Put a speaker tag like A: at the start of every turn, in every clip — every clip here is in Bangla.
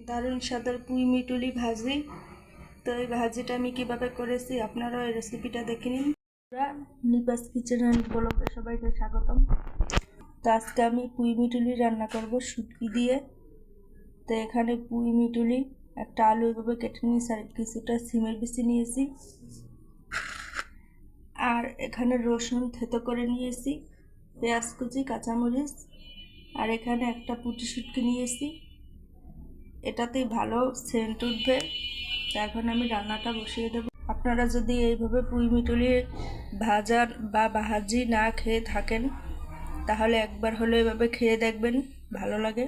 A: দারুণ স্বাদের পুঁই মিটুলি ভাজি। তো এই ভাজিটা আমি কীভাবে করেছি আপনারা এই রেসিপিটা দেখে নিন। নিপাস কিচেন অ্যান্ড ব্লগে সবাইকে স্বাগতম। তো আজকে আমি পুঁই মিটুলি রান্না করব শুটকি দিয়ে। তো এখানে পুঁই মিটুলি, একটা আলু এভাবে কেটে নিয়েছি, আর কিছুটা সিমের বিচি নিয়েছি, আর এখানে রসুন থেতো করে নিয়েছি, পেঁয়াজ কুচি, কাঁচামরিচ, আর এখানে একটা পুঁটি শুটকি নিয়েছি। এটাতেই ভালো সেন্ট উঠবে। তো এখন আমি রান্নাটা বসিয়ে দেব। আপনারা যদি এইভাবে পুঁই মিটুলি ভাজা বা ভাজি না খেয়ে থাকেন তাহলে একবার হলে এভাবে খেয়ে দেখবেন, ভালো লাগে।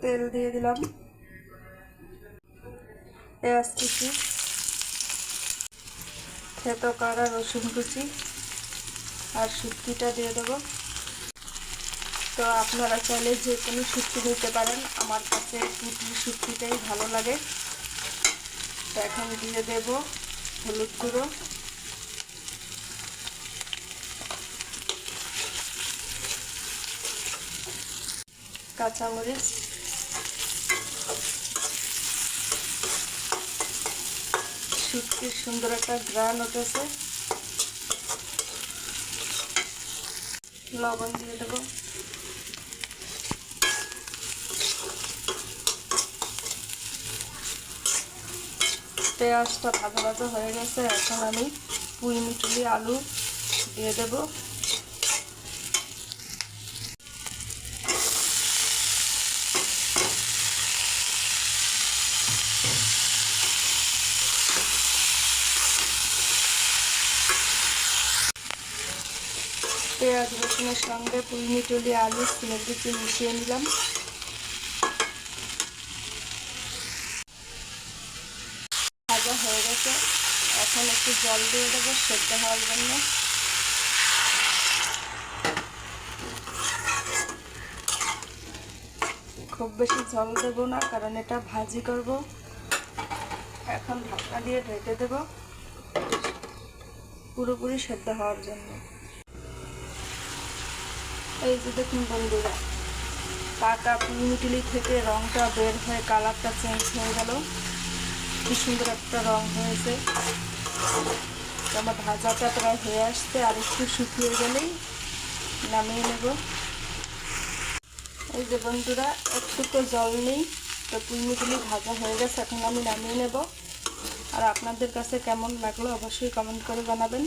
A: তেল দিয়ে দিলাম, পেঁয়াজ কুচি, থেতো করা রসুন কুচি, আর শুটকিটা দিয়ে দেবো। তো আপনারা চাইলে যে কোনো শুটকি দিতে পারেন, আমার কাছে পুঁটির শুটকিটাই ভালো লাগে। তো এখন দিয়ে দেব হলুদ গুঁড়ো, কাঁচামরিচ, শুটকির সুন্দর একটা ঘ্রাণ উঠেছে, লবণ দিয়ে দেবো। পেঁয়াজটা ভাজা ভাজা হয়ে গেছে, এখন আমি পুঁই মিটুলি আলু দিয়ে দেব। পেঁয়াজ রসুনের সঙ্গে পুঁই মিটুলি আলু সিমের বিচি মিশিয়ে নিলাম। ভাজা হয়ে গেছে, এখন একটু জল দিয়ে দেবো সেদ্ধ হওয়ার জন্য। খুব বেশি জল দেবো না, কারণ এটা ভাজি করব। এখন ঢাকনা দিয়ে ঢেকে দেব পুরোপুরি সেদ্ধ হওয়ার জন্য। এই যে দেখুন বন্ধুরা, পাকা পুঁই মিটুলি থেকে রঙটা বের হয়ে কালারটা চেঞ্জ হয়ে গেল, কি সুন্দর একটা রং হয়েছে। আমার ভাজাটা প্রায় হয়ে আসছে, আর একটু শুকিয়ে গেলেই নামিয়ে নেব। এই যে বন্ধুরা, একটুকু জল নেই, তো পুঁই মিটুলি ভাজা হয়ে গেছে, এখন আমি নামিয়ে নেব। আর আপনাদের কাছে কেমন লাগলো অবশ্যই কমেন্ট করে জানাবেন।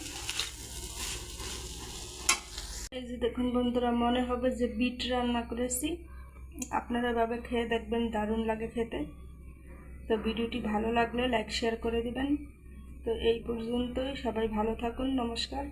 A: এই যে দেখুন বন্ধুরা, মনে হবে যে বিট রান্না করেছি। আপনারা এভাবে খেয়ে দেখবেন, দারুণ লাগে খেতে। তো ভিডিওটি ভালো লাগলে লাইক শেয়ার করে দিবেন। তো এই পর্যন্তই, সবাই ভালো থাকুন, নমস্কার।